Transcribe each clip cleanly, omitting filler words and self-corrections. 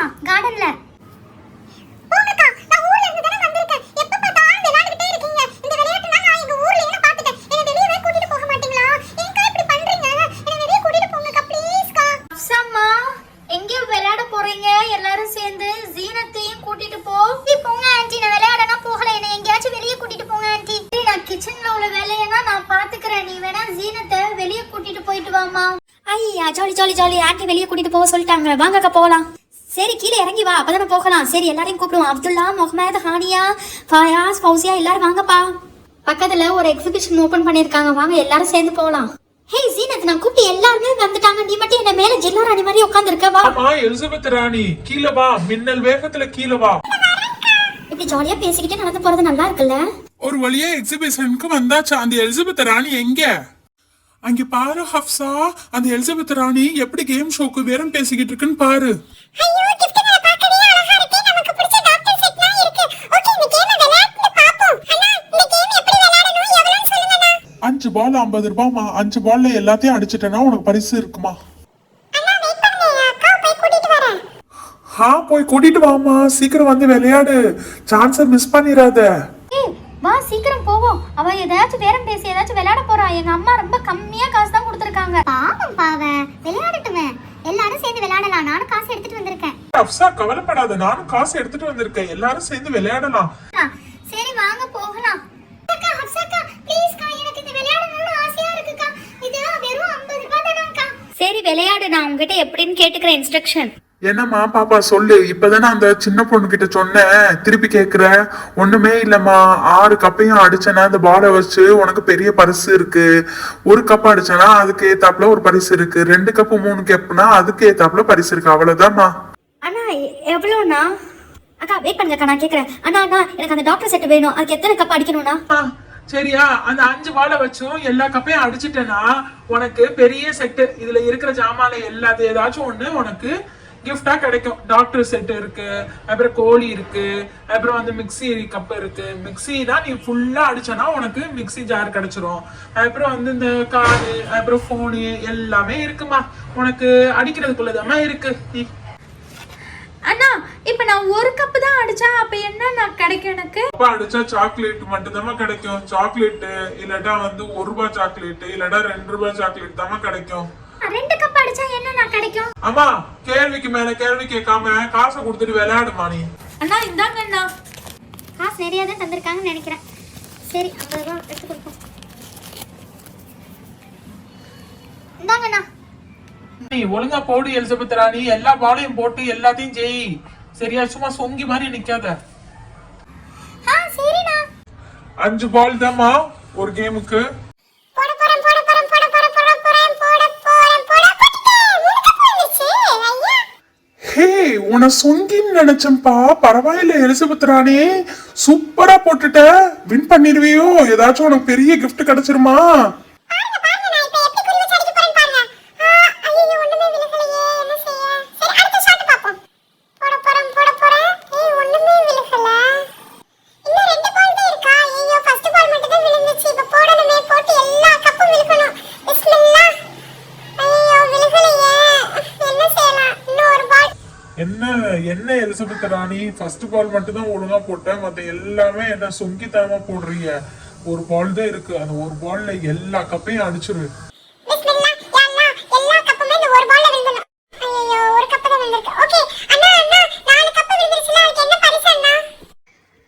விளையாடலாம் கார்டன்ல. போங்கக்கா, நான் ஊர்ல இருந்து தான வந்திருக்கேன். எப்ப பார்த்தாலும் விளையாடிட்டே இருக்கீங்க. இந்த விளையாட்டுலாம் நான் எங்க ஊர்ல இருந்து பார்த்துட்டேன். என்ன வெளியவே கூட்டிட்டு போக மாட்டீங்களா? ஏன்க்கா இப்படி பண்றீங்க? என்ன வெளிய கூட்டிட்டு போங்கக்கா ப்ளீஸ்க்கா. அப்சாம்மா, எங்க விளையாட போறீங்க? எல்லாரும் சேர்ந்து ஜீனத்தையும் கூட்டிட்டு போ. போங்க ஆன்ட்டி, நான் விளையாடனா போகல. என்ன எங்கயாச்சும் வெளிய கூட்டிட்டு போங்க ஆன்ட்டி. நான் கிச்சன்ல உள்ள வேலையெல்லாம் நான் பாத்துக்கிறேன். நீ வேணா ஜீனத்தை வெளியே கூட்டிட்டு போயிட்டு வாமா. ஐயா ஜாலி ஜாலி ஜாலி. ஆன்ட்டி வெளிய கூட்டிட்டு போக சொல்லிட்டாங்க. வாங்கக்கா போகலாம். சரி கீழே இறங்கி வா, அப்பதானே போகலாம். சரி எல்லாரையும் கூப்பிடுவோம். அப்துல்லா, முகமது, ஹானியா, ஃபயாஸ், ஃபௌசியா எல்லாரும் வாங்கப்பா. பக்கத்துல ஒரு எக்ஸிபிஷன் ஓபன் பண்ணிருக்காங்க. வாங்க எல்லாரும் சேர்ந்து போகலாம். ஹே ஜீனத், நான் கூப்பிட்டு எல்லாருமே வந்துட்டாங்க. நீ மட்டும் என்ன மேல ஜில்லா ராணி மாதிரி உட்கார்ந்திருக்க. வா. ஆமா எலிசபெத் ராணி, கீழே வா. மின்னல் வேகத்துல கீழே வா. இப்படி ஜாலியா பேசிக்கிட்டே நடந்து போறது நல்லா இருக்குல்ல? ஒரு வழியா எக்ஸிபிஷனுக்கு வந்தாச்சு. அந்த எலிசபெத் ராணி எங்க? அங்க பாரு ஹப்சா, அந்த எலிசபெத் ராணி எப்படி கேம் ஷோக்கு வேறம் பேசிக்கிட்டு இருக்குன்னு பாரு. ஐயோ கிஃப்ட்களை பார்க்கவே அழகா இருக்கு. நமக்கு பிடிச்ச டாக்டர் செட்லாம் இருக்கு. ஓகே, இந்த கேமை விளையாட்டு பாப்போம். அண்ணா, இந்த கேம் எப்படி விளையாடணும் எவ்வளவுன்னு சொல்லுங்கண்ணா. 5 பால் 50 ரூபாமா. 5 பால்ல எல்லாத்தையும் அடிச்சிட்டேன்னா உனக்கு பரிசு இருக்குமா? அண்ணா வெயிட் பண்ணுங்க, அக்கா போய் கூட்டிட்டு வரேன். போய் கூட்டிட்டு வாமா. சீக்கிரம் வந்து விளையாடு. சான்ஸை மிஸ் பண்ணிராத. ஏய் வா, சீக்கிரம் போவோம். அவ ஏதாச்சும் பேரம் பேசி ஏதாச்சும் விளையாட போறா. எங்க அம்மா ரொம்ப கம்மியா காசு தான் கொடுத்துருக்காங்க. பாவம் பாவம், விளையாடட்டுமே. எல்லாரும் சேர்ந்து விளையாடலாம். நானும் காசு எடுத்துட்டு வந்திருக்கேன். ஹப்சா கவலைப்படாத, நானும் காசு எடுத்துட்டு வந்திருக்கேன். எல்லாரும் சேர்ந்து விளையாடலாம். சரி வாங்க போகலாம். அக்கா ஹப்சாக்கா ப்ளீஸ்க்கா, எனக்கு இது விளையாடணும்னு ஆசையா இருக்குக்கா. இது வெறும் 50 ரூபாய் தானக்கா. சரி விளையாடு, நான் உங்ககிட்ட எப்படின்னு கேட்டுக்கிறேன் இன்ஸ்ட்ரக்ஷன். என்னம்மா பாப்பா சொல்லு. இப்பதானே அந்த சின்ன பொண்ணு கிட்ட சொன்னேன், திருப்பி கேக்குற? ஒண்ணுமே இல்லம்மா. 6 கப்பையும் அடிச்சேன்னா அந்த பாலை வச்சு உனக்கு பெரிய பரிசு இருக்கு. 1 கப் அடிச்சேன்னா அதுக்கு ஏத்தாப்புல ஒரு பரிசு இருக்கு. 2 கப்பு 3 கப்னா அதுக்கு ஏத்தாப்புல பரிசு இருக்கு. அவ்வளவுதான்மா. அண்ணா எவ்வளோண்ணா? அக்கா வெயிட் பண்ணுங்கக்கா, நான் கேட்குறேன். அண்ணா எனக்கு அந்த டாக்டர் செட் வேணும். அதுக்கு எத்தனை கப் அடிக்கணும்னா? சரியா, அந்த 5 பாலை வச்சும் எல்லா கப்பையும் அடிச்சிட்டேன்னா உனக்கு பெரிய செட்டு. இதுல இருக்கிற ஜாமான் எல்லாத்தையும் ஏதாச்சும் ஒண்ணு உனக்கு கிஃப்டா கிடைக்கும். டாக்டர் செட் இருக்கு, அப்புறம் கோழி இருக்கு, அப்புறம் வந்து மிக்சி கப் இருக்கு. மிக்சி தான் நீ ஃபுல்லா அடிச்சனா உனக்கு மிக்சி ஜார் கிடைச்சிரும். அப்புறம் வந்து இந்த காரு, அப்புறம் போனு எல்லாமே இருக்குமா. உனக்கு அடிக்கிறதுக்குள்ளதாமா இருக்கு. அண்ணா இப்ப நான் 1 கப் தான் அடிச்சா அப்ப என்ன கிடைக்கும் எனக்கு? கப்பா அடிச்சா சாக்லேட் மட்டும் தான் கிடைக்கும். சாக்லேட் இல்லட்டா வந்து 1 ரூபாய் சாக்லேட் இல்லட்டா 2 ரூபாய் சாக்லேட் தான் கிடைக்கும். 2 கப் அடிச்சா என்ன கிடைக்கும்? அம்மா கேள்விக்கு மேல கேள்வி கேட்காம காசை கொடுத்துட்டு விளையாடுமா நீ. அண்ணா இந்தாங்க அண்ணா. காசு நிறைய தான் தந்திருக்காங்கன்னு நினைக்கிறேன். சரி 50 ரூபாய் எடுத்து கொடுப்போம். இந்தாங்கண்ணா. நீ ஒழுங்கா போடு எலிசபெத் ராணி. எல்லா பாலையும் போட்டு எல்லாத்தையும் ஜெய். சரியா, சும்மா சொங்கி மாதிரி நிக்காத. சரிண்ணா. 5 பால் தான்மா ஒரு கேமுக்கு. போட போறேன் போட போறேன் போட போறேன் போட போறேன் போட போறேன் போட போறேன். ஐயா ஹே, உன சொங்கின்னு நினைச்சேன்பா. பரவாயில்ல எலிசபெத் ராணி, சூப்பரா போட்டுட்ட. வின் பண்ணிடுவியோ? ஏதாச்சும் உனக்கு பெரிய கிஃப்ட் கிடைச்சிருமா? என்ன எலிசபெத் ராணி, ஃபர்ஸ்ட் பால் மட்டும் தான் ஒழுங்கா போட்டேன். மத்த எல்லாமே என்ன சொங்கித்தனமா போடுறீங்க. 1 பால் தான் இருக்கு. அந்த 1 பால்ல எல்லா கப்பையும் அடிச்சிரு.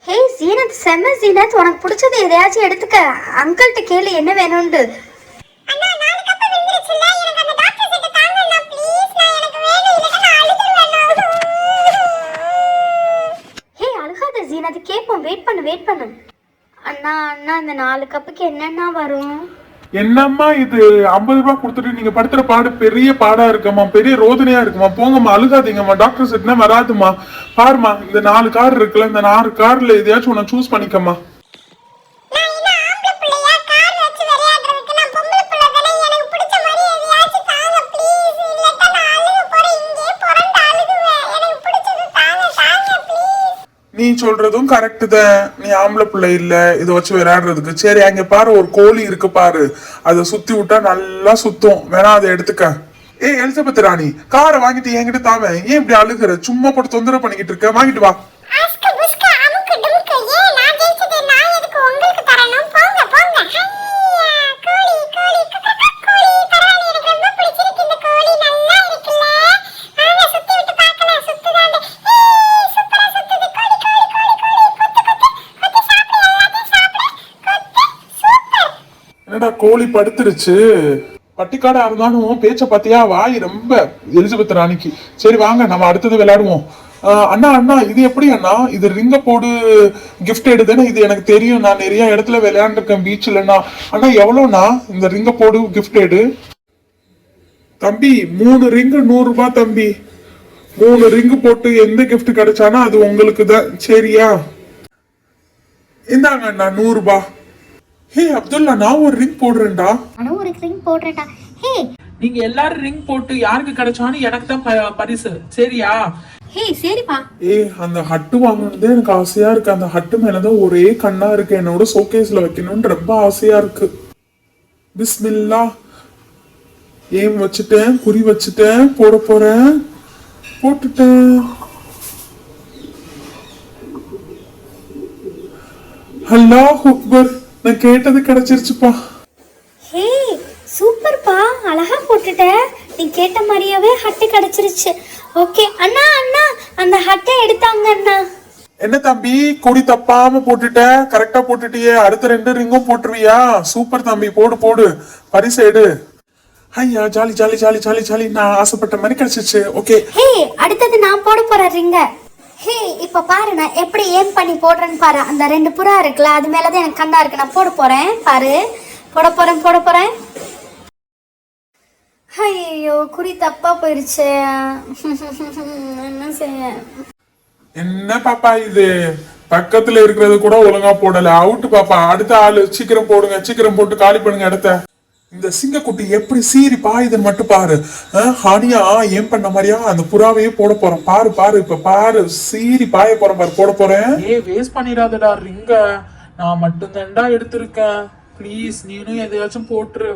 ஹே ஜீனத், செம்ம ஜீனத். உனக்கு பிடிச்சது எதையாச்சும் எடுத்துக்க. அங்கிள்கிட்ட கேளு என்ன வேணும்னு. அது கேட்போம். வெயிட் பண்ணு. அண்ணா இந்த 4 கப்புக்கு என்னென்ன வரும்? என்னம்மா இது 50 ரூபாய் கொடுத்துட்டு நீங்க படுத்துற பாடு பெரிய பாடா இருக்குமா, பெரிய ரோதனையா இருக்குமா. போங்கம்மா, அழுகாதீங்கம்மா. டாக்டர் செட்னா வராதுமா. பாருமா, இந்த 4 கார் இருக்குல்ல, இந்த 4 கார்ல எதையாச்சும் ஒன்னு சூஸ் பண்ணிக்கம்மா. நீ சொல்றதும் கரெக்ட் தான். நீ ஆம்பளை பிள்ளை இல்ல இதை வச்சு விளையாடுறதுக்கு. சரி அங்க பாரு, ஒரு கோழி இருக்கு பாரு. அதை சுத்தி விட்டா நல்லா சுத்தும். வேணா அதை எடுத்துக்க. ஏய் எலிசபெத் ராணி, காரை வாங்கிட்டு என்கிட்ட தாம. ஏன் இப்படி அழுகுற? சும்மா போட்டு தொந்தரவு பண்ணிக்கிட்டு இருக்க. வாங்கிட்டு வா. என்னடா கோழி படுத்துருச்சு? பட்டிக்காடா இருந்தாலும் பேச்ச பாத்தியா? வாய் ரொம்ப எலிசபெத் ராணிக்கு. சரி வாங்க நம்ம அடுத்தது விளையாடுவோம். அண்ணா அண்ணா இது எப்படி அண்ணா? இது ரிங்க போடு கிஃப்ட் எடுதுன்னு இது எனக்கு தெரியும். நான் நிறைய இடத்துல விளையாண்டுருக்கேன் பீச்லண்ணா. அண்ணா எவ்வளோண்ணா இந்த ரிங்க போடு கிஃப்ட் எடு? தம்பி 3 ரிங்கு 100 ரூபாய் தம்பி. 3 ரிங்கு போட்டு எந்த கிஃப்ட் கிடைச்சானா அது உங்களுக்கு தான். சரியா? இந்தாங்க அண்ணா 100 ரூபாய். ஹே அப்துல்லா, நான் ஒரு ரிங் போடுறேன்டா. நானும் ஒரு ரிங் போடுறேன்டா. ஹே நீங்க எல்லாரும் ரிங் போட்டு யாருக்கு கிடைச்சாலும் எனக்கு தான் பரிசு. சரியா? ஹே சரிப்பா. அந்த ஹட்டு வாங்கணுதே எனக்கு ஆசையா இருக்கு. அந்த ஹட்டு மேலதான் ஒரே கண்ணா இருக்கு. என்னோட ஷோகேஸ்ல வைக்கணும்னு ரொம்ப ஆசையா இருக்கு. பிஸ்மில்லா. ஏம் வச்சுட்டேன், குறி வச்சுட்டேன், போட போறேன். போட்டுட்டேன். அல்லாஹ் அக்பர், நான் கேட்டது கிடைச்சிருச்சுப்பா. ஹே சூப்பர்ப்பா, அழகா போட்டுட்ட. நீ கேட்ட மாதிரியாவே ஹட்டு கிடைச்சிருச்சு. ஓகே அண்ணா அண்ணா அந்த ஹட்டை எடுத்தாங்க அண்ணா. என்ன தம்பி, கொடி தப்பாம போட்டுட்ட? கரெக்டா போட்டுட்டியே. அடுத்த 2 ரிங்கும் போட்டுருவியா? சூப்பர் தம்பி, போடு போடு, பரிசு எடு. ஐயா jolly jolly jolly jolly jolly, நான் ஆசைப்பட்ட மாதிரி கிடைச்சிச்சு. ஓகே ஹே அடுத்தது நான் போட போறேன் ரிங்க. ஹே இப்ப பாரு நான் எப்படி ஏம் பண்ணி போடுறேன்னு பாரு. அந்த 2 புறா இருக்குல்ல, அது மேலதான் எனக்கு கண்ணா இருக்கு. நான் போட போறேன் பாரு. போட போறேன். ஐயோ குறி தப்பா போயிருச்சு. என்ன செய்ய? என்ன பாப்பா இது? பக்கத்துல இருக்கிறது கூட ஒழுங்கா போடல. அவுட் பாப்பா. அடுத்த ஆளு. சீக்கிரம் போடுங்க, சீக்கிரம் போட்டு காலி பண்ணுங்க இடத்த. இந்த சிங்கக்குட்டி எப்படி சீறி பாயுதுன்னு மட்டும் பாரு. ஹானியா ஏன் பண்ண மாதிரியா அந்த புறாவையே போட போறேன். பாரு பாரு, இப்ப பாரு, சீறி பாய போறேன் பாரு. போட போறேன். வேஸ்ட் பண்ணிடாதடா ரிங்க. நான் மட்டும் தான்டா எடுத்திருக்கேன். ப்ளீஸ் நீனும் எதையாச்சும் போட்டுரு.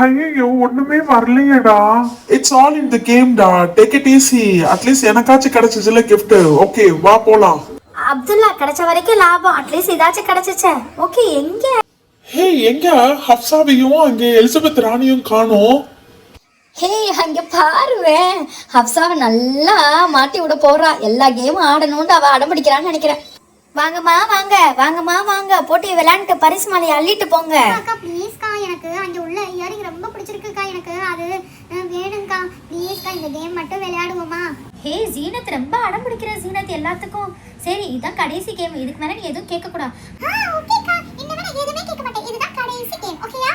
ஐயோ ஒண்ணுமே வரலையேடா. It's all in the game டா. Take it easy. அட்லீஸ்ட் எனக்காச்சும் கிடைச்சிச்சுல gift. ஓகே வா போலாம். அப்துல்லா கிடைச்ச வரைக்கும் லாபம். அட்லீஸ்ட் இதாச்சும் கிடைச்சிச்சே. ஓகே எங்க? ஹே எங்க ஹப்சாவையும் அங்க எலிசபெத் ராணியும் காணோம்? ஹே அங்க பாருவேன், ஹப்சாவை நல்லா மாட்டி விட போறா. எல்லா கேமும் ஆடணும்னு அவ அடம்பிடிக்கிறான்னு நினைக்கிறேன். வாங்கம்மா வாங்க போட்டு விளையாண்டு பரிசு மாலையை அள்ளிட்டு போங்க. அக்கா ப்ளீஸ்க்கா, எனக்கு அங்கே உள்ள இயரிங் ரொம்ப பிடிச்சிருக்குக்கா. எனக்கு அது வேணும்க்கா. ப்ளீஸ்க்கா இந்த கேம் மட்டும் விளையாடுவோமா? ஹே ஜீனத் ரொம்ப அடம் பிடிக்கிற ஜீனத் எல்லாத்துக்கும். சரி இதான் கடைசி கேம், இதுக்கு மேல நீ எதுவும் கேட்க கூடாது. ஓகேக்கா, இன்னும் நான் எதுவுமே கேட்க மாட்டேன். இதுதான் கடைசி கேம், ஓகேயா?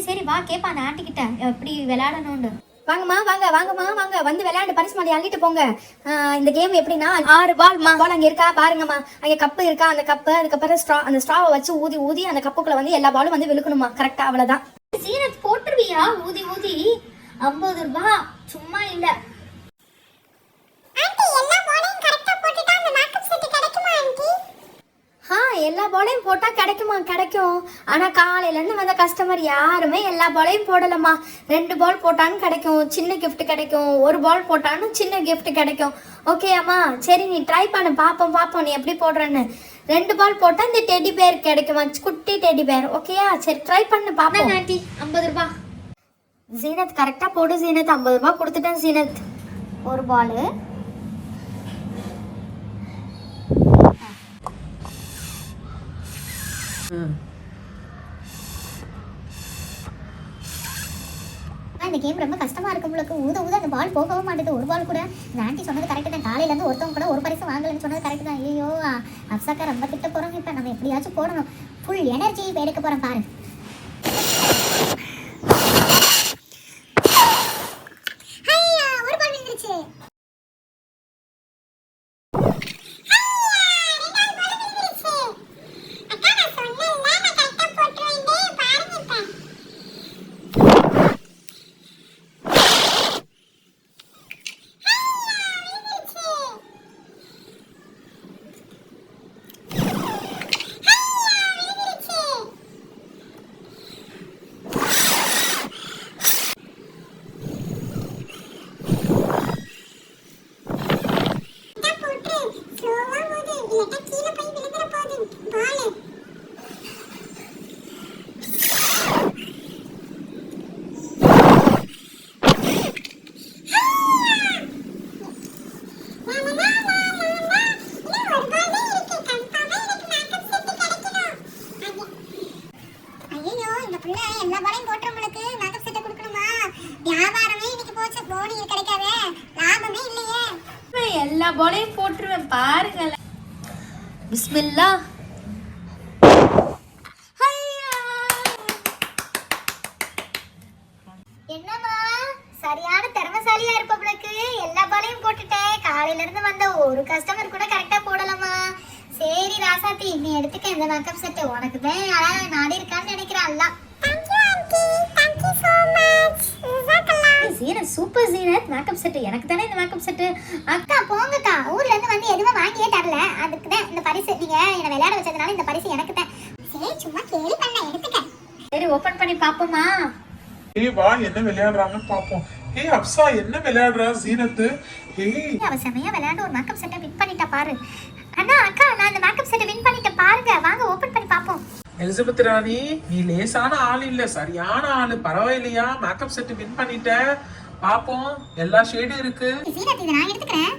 சரி வா கேப்பா அந்த ஆண்டி கிட்ட எப்படி விளையாடணும்னு. வாங்கம்மா வாங்க வந்து விளையாண்டு பரிசு மாலையை அள்ளிட்டு போங்க. இந்த கேம் எப்படின்னா 6 பால் அங்க இருக்கா பாருங்கம்மா. அங்க கப்பு இருக்கா, அந்த கப்பு, அதுக்கப்புறம் ஸ்ட்ரா, அந்த ஸ்ட்ராவை வச்சு ஊதி அந்த கப்புக்குள்ள வந்து எல்லா பாலும் வந்து விழுக்கணுமா. கரெக்டா? அவ்வளவுதான். ஜீனத் போட்டுருவியா? ஊதி 50 ரூபாய் சும்மா இல்ல. ஆண்டி எல்லா பாலையும் கரெக்ட்டா போட்டுட்டா அந்த மேக்கப் செட் கிடைக்குமா ஆண்டி? எல்லா பாலையும் போட்டா கிடைக்கும். ஆனா காலையில இருந்து வந்த கஸ்டமர் யாருமே எல்லா பாலையும் போடலம்மா. 2 பால் போட்டான்னு கிடைக்கும், சின்ன கிஃப்ட் கிடைக்கும். 1 பால் போட்டான்னு சின்ன கிஃப்ட் கிடைக்கும். ஓகே அம்மா, சரி நீ ட்ரை பண்ணு, பாப்போம் நீ எப்படி போடுறன்னு. 2 பால் போட்டா இந்த டெடி பேர் கிடைக்குமா, குட்டி டெடி பேர். ஓகேயா? சரி ட்ரை பண்ணு பாப்போம். ஆண்டி 50 ரூபாய். ஜீனத் கரெக்டா போடு ஜீனத். 50 ரூபாய் கொடுத்துட்டேன் ஜீனத். 1 பால் இந்த கேம் ரொம்ப கஷ்டமா இருக்கு. உங்களுக்கு ஊத அந்த பால் போகவும் மாட்டேது. 1 பால் கூட. இந்த ஆண்டி சொன்னது கரெக்ட் தான். காலையில இருந்து ஒருத்தவங்க கூட ஒரு பரிசு வாங்கலன்னு சொன்னது கரெக்ட் தான். ஐயோ அப்சாக்கா ரொம்ப திட்ட போறோம். இப்ப நம்ம எப்படியாச்சும் போடணும். ஃபுல் எனர்ஜி இப்ப எடுக்க போறோம் பாரு. ஐயா 1 பால் விழுந்துருச்சு. போனி கிடைக்காத லாபமே இல்லையே. எல்லா பாலையும் போட்டுருவேன் பாருங்களேன். பிஸ்மில்லா. என்னம்மா சரியான திறமைசாலியா இருப்பவளுக்கு எல்லா பாலையும் போட்டுட்டேன். காலையில இருந்து வந்த ஒரு கஸ்டமர் கூட கரெக்டா போடலாமா? சரி ராசாத்தி, நீ எடுத்துக்க இந்த மேக்கப் செட். உனக்கு தான் நாடி இருக்கான்னு நினைக்கிறேன். அல்ல Zeenat super Zeenat, makeup set எனக்கு தானே இந்த மேக்கப் செட்டு. அக்கா போங்கக்கா, ஊர்ல இருந்து வந்து எதுவும் வாங்கியே தரல. அதுக்கு தான் இந்த பரிசு. நீங்க என்ன விளையாட வச்சதுனால இந்த பரிசு எனக்கு தான். சரி சும்மா கேள்வி பண்ண, எடுத்துக்க. சரி ஓபன் பண்ணி பாப்போமா? ஏய் வா, என்ன விளையாடுறாங்கன்னு பாப்போம். ஏய் அப்சா, என்ன விளையாடுறா ஜீனத்து? ஏய் அவ செமையா விளையாண்டு ஒரு மேக்கப் செட்டை வின் பண்ணிட்டா பாரு. அண்ணா அக்கா, நான் இந்த மேக்கப் செட்டை வின் பண்ணிட்டேன் பாருங்க. வாங்க ஓபன் பண்ணி பாப்போம். எலிசபெத் ராணி, நீ லேசான ஆள் இல்ல, சரியான ஆளு. பரவாயில்லையா? மேக்கப் செட் வின் பண்ணிட்ட. பாப்போம், எல்லா ஷேடும் இருக்கு. சீனத், இதை நான் எடுத்துக்கிறேன்.